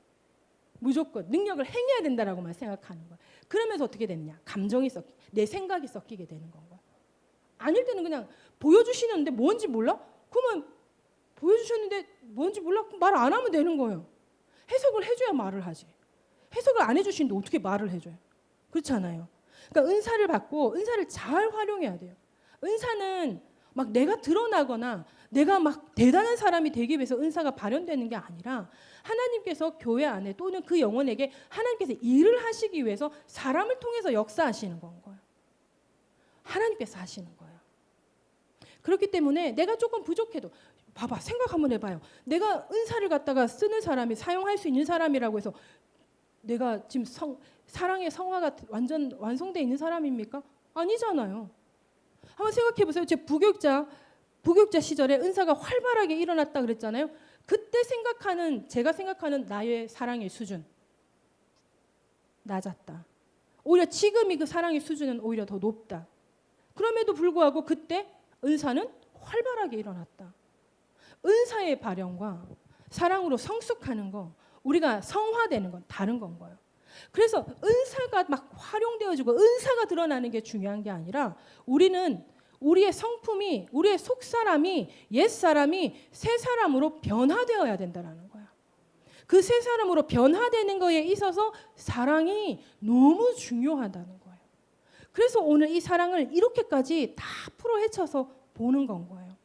무조건 능력을 행해야 된다라고만 생각하는 거예요. 그러면서 어떻게 되느냐? 감정이 내 생각이 섞이게 되는 건가요? 아닐 때는 그냥 보여주시는데 뭔지 몰라? 그러면 보여주셨는데 뭔지 몰라? 말 안 하면 되는 거예요. 해석을 해줘야 말을 하지. 해석을 안 해주시는데 어떻게 말을 해줘요? 그렇잖아요. 그러니까 은사를 받고 은사를 잘 활용해야 돼요. 은사는 막 내가 드러나거나 내가 막 대단한 사람이 되기 위해서 은사가 발현되는 게 아니라 하나님께서 교회 안에 또는 그 영혼에게 하나님께서 일을 하시기 위해서 사람을 통해서 역사하시는 건 거예요. 하나님께서 하시는 거예요. 그렇기 때문에 내가 조금 부족해도 봐봐 생각 한번 해봐요. 내가 은사를 갖다가 쓰는 사람이 사용할 수 있는 사람이라고 해서 내가 지금 사랑의 성화가 완전 완성되어 있는 사람입니까? 아니잖아요. 한번 생각해 보세요. 제 부교육자 시절에 은사가 활발하게 일어났다 그랬잖아요. 그때 제가 생각하는 나의 사랑의 수준 낮았다. 오히려 지금이 그 사랑의 수준은 오히려 더 높다. 그럼에도 불구하고 그때 은사는 활발하게 일어났다. 은사의 발현과 사랑으로 성숙하는 거, 우리가 성화되는 건 다른 건 거예요. 그래서 은사가 막 활용되어지고 은사가 드러나는 게 중요한 게 아니라 우리는 우리의 성품이, 우리의 속사람이, 옛사람이 새 사람으로 변화되어야 된다는 거야. 그 새 사람으로 변화되는 거에 있어서 사랑이 너무 중요하다는 거예요. 그래서 오늘 이 사랑을 이렇게까지 다 풀어헤쳐서 보는 건 거예요.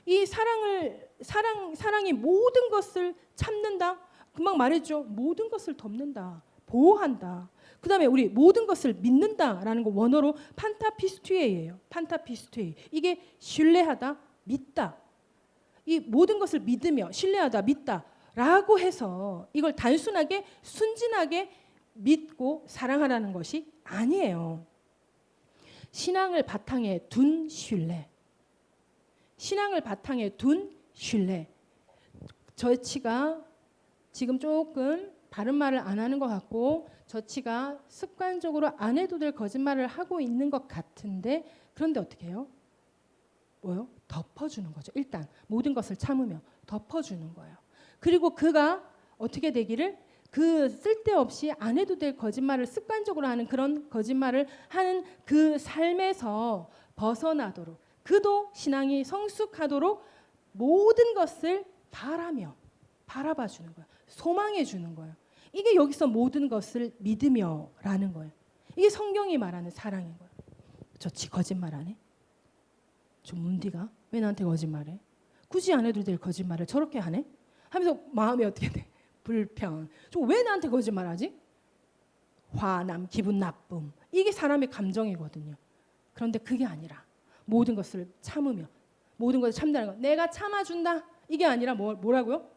이 사랑이 모든 것을 참는다. 금방 말했죠. 모든 것을 덮는다. 보호한다. 그 다음에 우리 모든 것을 믿는다라는 거 원어로 판타피스투에예요. 판타피스투에. 이게 신뢰하다, 믿다. 이 모든 것을 믿으며 신뢰하다, 믿다라고 해서 이걸 단순하게 순진하게 믿고 사랑하라는 것이 아니에요. 신앙을 바탕에 둔 신뢰. 신앙을 바탕에 둔 신뢰. 저치가 지금 조금 바른 말을 안 하는 것 같고 저치가 습관적으로 안 해도 될 거짓말을 하고 있는 것 같은데 그런데 어떻게 해요? 뭐요? 덮어주는 거죠. 일단 모든 것을 참으며 덮어주는 거예요. 그리고 그가 어떻게 되기를 그 쓸데없이 안 해도 될 거짓말을 습관적으로 하는 그런 거짓말을 하는 그 삶에서 벗어나도록 그도 신앙이 성숙하도록 모든 것을 바라며 바라봐 주는 거예요. 소망해 주는 거예요. 이게 여기서 모든 것을 믿으며라는 거예요. 이게 성경이 말하는 사랑인 거예요. 저치 거짓말 안 해? 저 문디가 왜 나한테 거짓말해? 굳이 안 해도 될 거짓말을 저렇게 하네? 하면서 마음이 어떻게 돼? 불평. 저 왜 나한테 거짓말하지? 화남, 기분 나쁨. 이게 사람의 감정이거든요. 그런데 그게 아니라 모든 것을 참으며 모든 것을 참다는 거. 내가 참아준다. 이게 아니라 뭐라고요?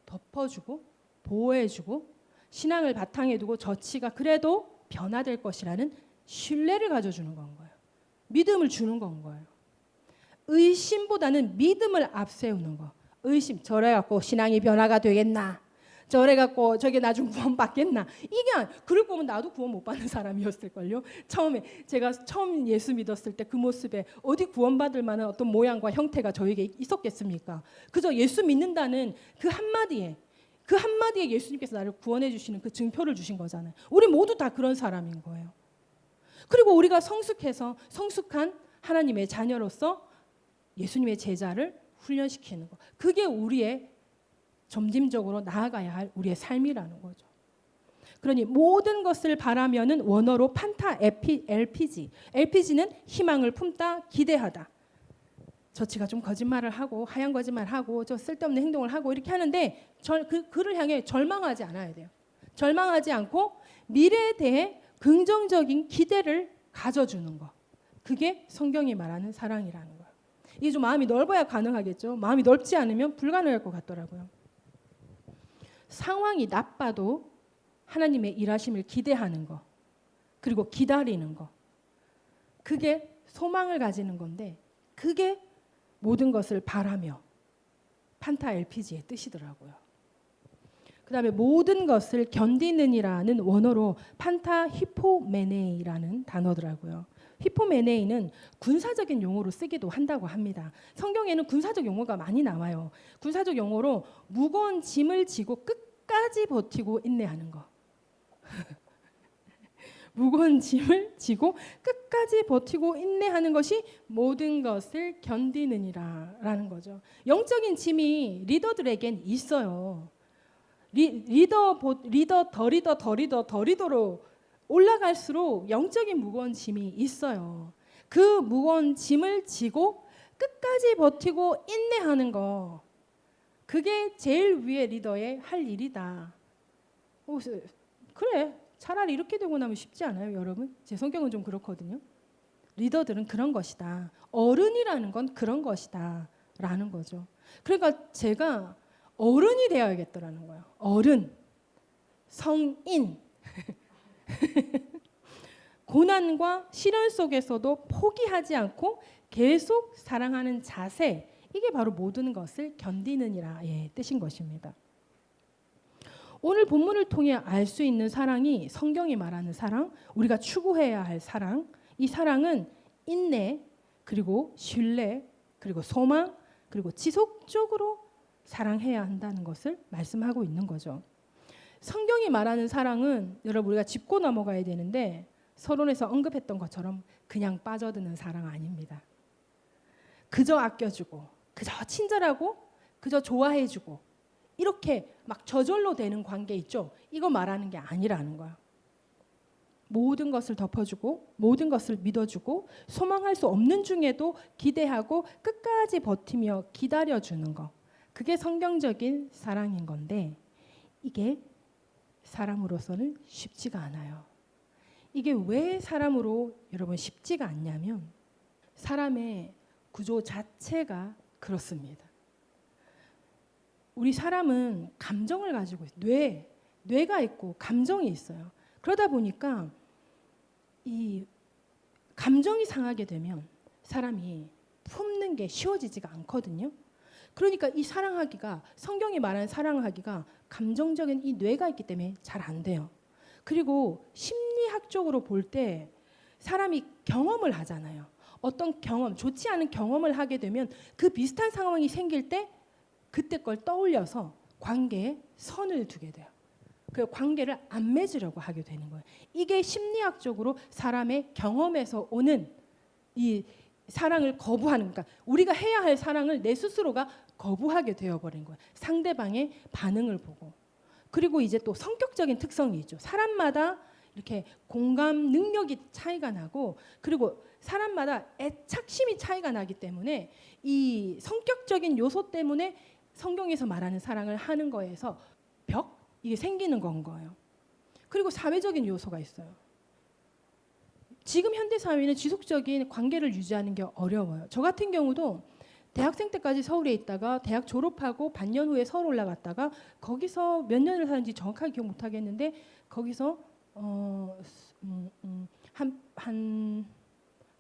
덮어주고 보호해주고 신앙을 바탕에 두고 저치가 그래도 변화될 것이라는 신뢰를 가져주는 건 거예요. 믿음을 주는 건 거예요. 의심보다는 믿음을 앞세우는 거. 의심. 저래 갖고 신앙이 변화가 되겠나? 저래 갖고 저게 나중 구원 받겠나? 이게 그럴 거면 나도 구원 못 받는 사람이었을걸요. 처음에 제가 처음 예수 믿었을 때 그 모습에 어디 구원 받을 만한 어떤 모양과 형태가 저에게 있었겠습니까? 그저 예수 믿는다는 그 한마디에 예수님께서 나를 구원해 주시는 그 증표를 주신 거잖아요. 우리 모두 다 그런 사람인 거예요. 그리고 우리가 성숙한 하나님의 자녀로서 예수님의 제자를 훈련시키는 거. 그게 우리의 점진적으로 나아가야 할 우리의 삶이라는 거죠. 그러니 모든 것을 바라면은 원어로 판타 LPG. LPG는 희망을 품다, 기대하다. 저치가 좀 거짓말을 하고 하얀 거짓말을 하고 저 쓸데없는 행동을 하고 이렇게 하는데 그를 향해 절망하지 않아야 돼요. 절망하지 않고 미래에 대해 긍정적인 기대를 가져주는 거. 그게 성경이 말하는 사랑이라는 거예요. 이게 좀 마음이 넓어야 가능하겠죠. 마음이 넓지 않으면 불가능할 것 같더라고요. 상황이 나빠도 하나님의 일하심을 기대하는 거. 그리고 기다리는 거. 그게 소망을 가지는 건데 그게 모든 것을 바라며 판타 LPG의 뜻이더라고요. 그 다음에 모든 것을 견디는이라는 원어로 판타 히포메네이라는 단어더라고요. 히포메네이는 군사적인 용어로 쓰기도 한다고 합니다. 성경에는 군사적 용어가 많이 나와요. 군사적 용어로 무거운 짐을 지고 끝까지 버티고 인내하는 거. 무거운 짐을 지고 끝까지 버티고 인내하는 것이 모든 것을 견디느니라라는 거죠. 영적인 짐이 리더들에겐 있어요. 리더로 올라갈수록 영적인 무거운 짐이 있어요. 그 무거운 짐을 지고 끝까지 버티고 인내하는 거. 그게 제일 위에 리더의 할 일이다. 그래. 차라리 이렇게 되고 나면 쉽지 않아요, 여러분? 제 성경은 좀 그렇거든요. 리더들은 그런 것이다. 어른이라는 건 그런 것이다. 라는 거죠. 그러니까 제가 어른이 되어야겠더라는 거예요. 어른, 성인. 고난과 시련 속에서도 포기하지 않고 계속 사랑하는 자세. 이게 바로 모든 것을 견디는이라의 뜻인 것입니다. 오늘 본문을 통해 알 수 있는 사랑이 성경이 말하는 사랑, 우리가 추구해야 할 사랑. 이 사랑은 인내, 그리고 신뢰, 그리고 소망, 그리고 지속적으로 사랑해야 한다는 것을 말씀하고 있는 거죠. 성경이 말하는 사랑은 여러분 우리가 짚고 넘어가야 되는데 서론에서 언급했던 것처럼 그냥 빠져드는 사랑 아닙니다. 그저 아껴주고, 그저 친절하고, 그저 좋아해주고 이렇게 막 저절로 되는 관계 있죠. 이거 말하는 게 아니라는 거야. 모든 것을 덮어주고 모든 것을 믿어주고 소망할 수 없는 중에도 기대하고 끝까지 버티며 기다려주는 거. 그게 성경적인 사랑인 건데 이게 사람으로서는 쉽지가 않아요. 이게 왜 사람으로 여러분 쉽지가 않냐면 사람의 구조 자체가 그렇습니다. 우리 사람은 감정을 가지고 있어요. 뇌가 있고 감정이 있어요. 그러다 보니까 이 감정이 상하게 되면 사람이 품는 게 쉬워지지가 않거든요. 그러니까 이 사랑하기가 성경이 말하는 사랑하기가 감정적인 이 뇌가 있기 때문에 잘 안 돼요. 그리고 심리학적으로 볼 때 사람이 경험을 하잖아요. 어떤 경험, 좋지 않은 경험을 하게 되면 그 비슷한 상황이 생길 때 그때 걸 떠올려서 관계에 선을 두게 돼요. 그 관계를 안 맺으려고 하게 되는 거예요. 이게 심리학적으로 사람의 경험에서 오는 이 사랑을 거부하는, 그러니까 우리가 해야 할 사랑을 내 스스로가 거부하게 되어버린 거예요. 상대방의 반응을 보고. 그리고 이제 또 성격적인 특성이 있죠. 사람마다 이렇게 공감 능력이 차이가 나고, 그리고 사람마다 애착심이 차이가 나기 때문에 이 성격적인 요소 때문에 성경에서 말하는 사랑을 하는 거에서 벽? 이게 생기는 건 거예요. 그리고 사회적인 요소가 있어요. 지금 현대 사회는 지속적인 관계를 유지하는 게 어려워요. 저 같은 경우도 대학생 때까지 서울에 있다가 대학 졸업하고 반년 후에 서울 올라갔다가 거기서 몇 년을 사는지 정확하게 기억 못 하겠는데 거기서 한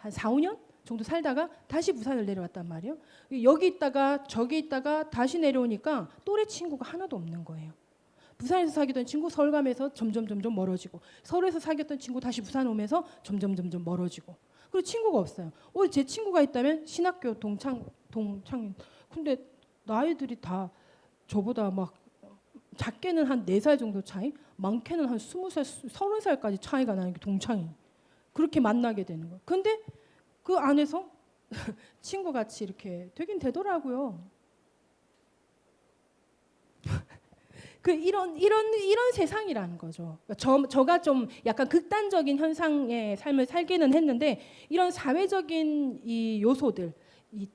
4, 5년 정도 살다가 다시 부산을 내려왔단 말이에요. 여기 있다가 저기 있다가 다시 내려오니까 또래 친구가 하나도 없는 거예요. 부산에서 사귀던 친구 서울 가면서 점점 멀어지고, 서울에서 사귀었던 친구 다시 부산 오면서 점점 멀어지고, 그리고 친구가 없어요. 제 친구가 있다면 신학교 동창인. 근데 나이들이 다 저보다 막 작게는 한 4살 정도 차이, 많게는 한 20살, 30살까지 차이가 나는 게 동창인. 그렇게 만나게 되는 거예요. 근데 그 안에서 친구같이 이렇게 되긴 되더라고요. 이런 세상이라는 거죠. 저가 좀 약간 극단적인 현상의 삶을 살기는 했는데, 이런 사회적인 이 요소들,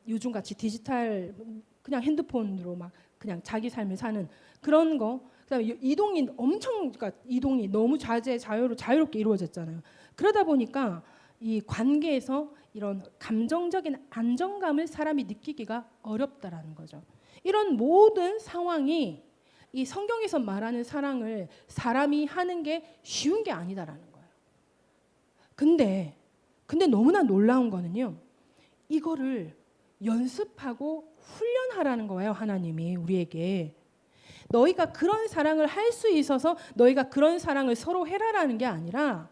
요즘같이 디지털 그냥 핸드폰으로 막 그냥 자기 삶을 사는 그런 거, 그다음에 이동이 그러니까 이동이 너무 자유롭게 이루어졌잖아요. 그러다 보니까 이 관계에서 이런 감정적인 안정감을 사람이 느끼기가 어렵다라는 거죠. 이런 모든 상황이 이 성경에서 말하는 사랑을 사람이 하는 게 쉬운 게 아니다라는 거예요. 근데 너무나 놀라운 거는요, 이거를 연습하고 훈련하라는 거예요. 하나님이 우리에게 너희가 그런 사랑을 할 수 있어서 너희가 그런 사랑을 서로 해라라는 게 아니라,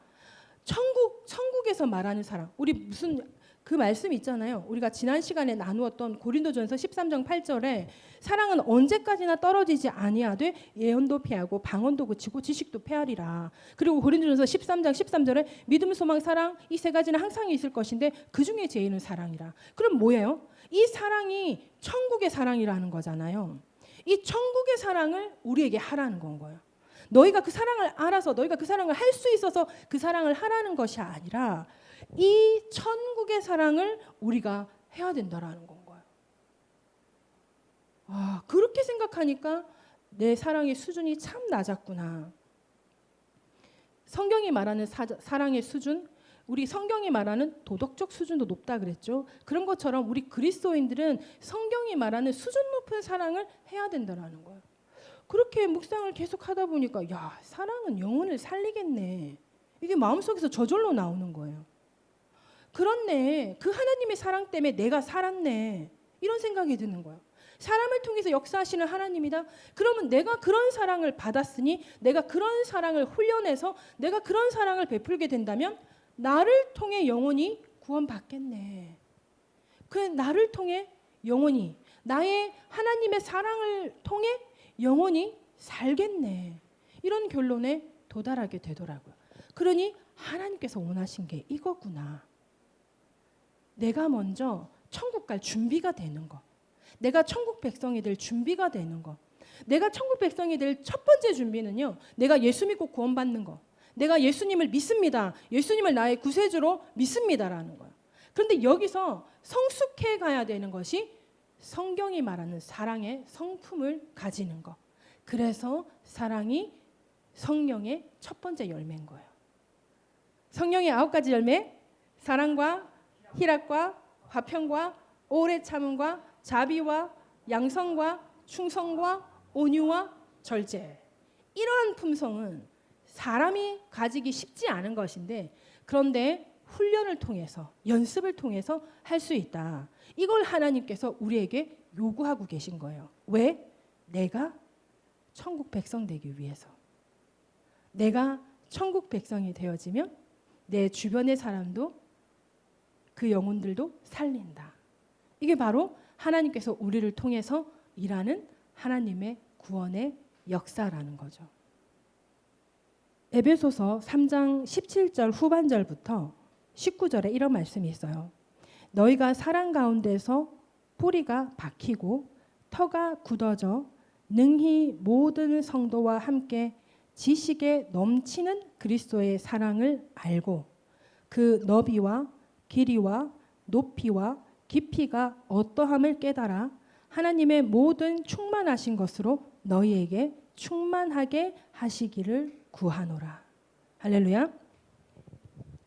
천국에서 말하는 사랑, 우리 무슨 그 말씀 있잖아요. 우리가 지난 시간에 나누었던 고린도전서 13장 8절에 사랑은 언제까지나 떨어지지 아니하되 예언도 피하고 방언도 그치고 지식도 패하리라. 그리고 고린도전서 13장 13절에 믿음, 소망, 사랑 이 세 가지는 항상 있을 것인데 그 중에 제일은 사랑이라. 그럼 뭐예요? 이 사랑이 천국의 사랑이라는 거잖아요. 이 천국의 사랑을 우리에게 하라는 건 거예요. 너희가 그 사랑을 알아서 너희가 그 사랑을 할 수 있어서 그 사랑을 하라는 것이 아니라 이 천국의 사랑을 우리가 해야 된다라는 건 거예요. 그렇게 생각하니까 내 사랑의 수준이 참 낮았구나. 성경이 말하는 사랑의 수준, 우리 성경이 말하는 도덕적 수준도 높다 그랬죠. 그런 것처럼 우리 그리스도인들은 성경이 말하는 수준 높은 사랑을 해야 된다라는 거예요. 그렇게 묵상을 계속 하다 보니까 사랑은 영혼을 살리겠네. 이게 마음속에서 저절로 나오는 거예요. 그렇네. 그 하나님의 사랑 때문에 내가 살았네. 이런 생각이 드는 거예요. 사람을 통해서 역사하시는 하나님이다. 그러면 내가 그런 사랑을 받았으니, 내가 그런 사랑을 훈련해서 내가 그런 사랑을 베풀게 된다면 나를 통해 영혼이 구원받겠네. 그 나를 통해 영혼이, 나의 하나님의 사랑을 통해 영혼이 살겠네. 이런 결론에 도달하게 되더라고요. 그러니 하나님께서 원하신 게 이거구나. 내가 먼저 천국 갈 준비가 되는 거. 내가 천국 백성이 될 준비가 되는 거. 내가 천국 백성이 될 첫 번째 준비는요, 내가 예수 믿고 구원받는 거. 내가 예수님을 믿습니다. 예수님을 나의 구세주로 믿습니다라는 거예요. 그런데 여기서 성숙해 가야 되는 것이 성경이 말하는 사랑의 성품을 가지는 것. 그래서 사랑이 성령의 첫 번째 열매인 거예요. 성령의 9가지 열매, 사랑과 희락과 화평과 오래 참음과 자비와 양성과 충성과 온유와 절제. 이러한 품성은 사람이 가지기 쉽지 않은 것인데, 그런데 훈련을 통해서, 연습을 통해서 할 수 있다. 이걸 하나님께서 우리에게 요구하고 계신 거예요. 왜? 내가 천국 백성 되기 위해서. 내가 천국 백성이 되어지면 내 주변의 사람도 그 영혼들도 살린다. 이게 바로 하나님께서 우리를 통해서 일하는 하나님의 구원의 역사라는 거죠. 에베소서 3장 17절 후반절부터 19절에 이런 말씀이 있어요. 너희가 사랑 가운데서 뿌리가 박히고 터가 굳어져 능히 모든 성도와 함께 지식에 넘치는 그리스도의 사랑을 알고 그 너비와 길이와 높이와 깊이가 어떠함을 깨달아 하나님의 모든 충만하신 것으로 너희에게 충만하게 하시기를 구하노라. 할렐루야.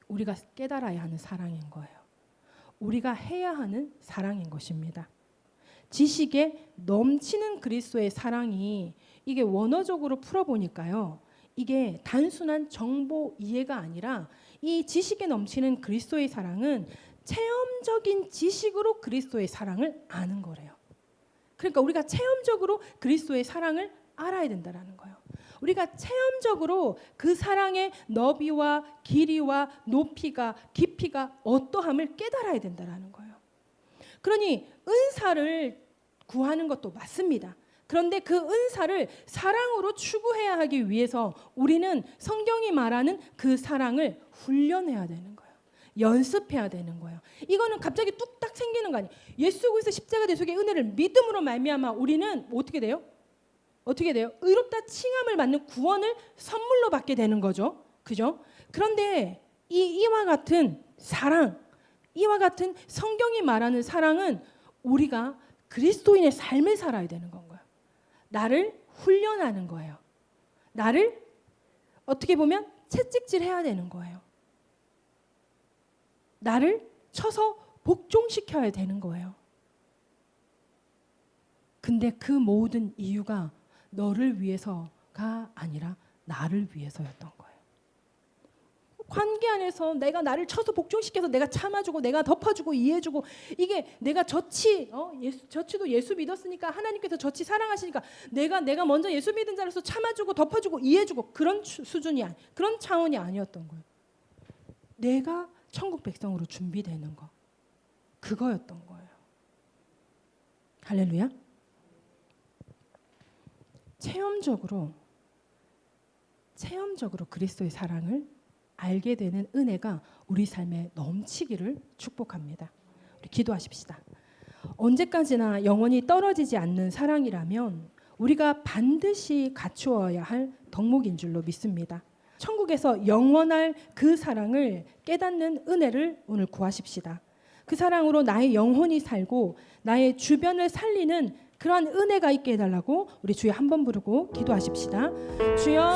우리가 깨달아야 하는 사랑인 거예요. 우리가 해야 하는 사랑인 것입니다. 지식에 넘치는 그리스도의 사랑이 이게 원어적으로 풀어보니까요. 이게 단순한 정보 이해가 아니라 이 지식에 넘치는 그리스도의 사랑은 체험적인 지식으로 그리스도의 사랑을 아는 거래요. 그러니까 우리가 체험적으로 그리스도의 사랑을 알아야 된다는 거예요. 우리가 체험적으로 그 사랑의 너비와 길이와 높이가 깊이가 어떠함을 깨달아야 된다는 거예요. 그러니 은사를 구하는 것도 맞습니다. 그런데 그 은사를 사랑으로 추구해야 하기 위해서 우리는 성경이 말하는 그 사랑을 훈련해야 되는 거예요. 연습해야 되는 거예요. 이거는 갑자기 뚝딱 생기는 거 아니에요. 예수 그리스도 십자가 대속의 은혜를 믿음으로 말미암아 우리는 어떻게 돼요? 어떻게 돼요? 의롭다 칭함을 받는 구원을 선물로 받게 되는 거죠. 그죠? 그런데 이와 같은 사랑, 이와 같은 성경이 말하는 사랑은 우리가 그리스도인의 삶을 살아야 되는 건가요? 나를 훈련하는 거예요. 나를 어떻게 보면 채찍질해야 되는 거예요. 나를 쳐서 복종시켜야 되는 거예요. 근데 그 모든 이유가 너를 위해서가 아니라 나를 위해서였던 거예요. 관계 안에서 내가 나를 쳐서 복종시켜서 내가 참아주고 내가 덮어주고 이해해주고 이게 내가 저치도 예수 믿었으니까 하나님께서 저치 사랑하시니까 내가 먼저 예수 믿은 자로서 참아주고 덮어주고 이해해주고 그런 수준이 그런 차원이 아니었던 거예요. 내가 천국 백성으로 준비되는 거 그거였던 거예요. 할렐루야. 체험적으로 그리스도의 사랑을 알게 되는 은혜가 우리 삶에 넘치기를 축복합니다. 우리 기도하십시다. 언제까지나 영원히 떨어지지 않는 사랑이라면 우리가 반드시 갖추어야 할 덕목인 줄로 믿습니다. 천국에서 영원할 그 사랑을 깨닫는 은혜를 오늘 구하십시다. 그 사랑으로 나의 영혼이 살고 나의 주변을 살리는 그러한 은혜가 있게 해달라고 우리 주여 한 번 부르고 기도하십시다. 주여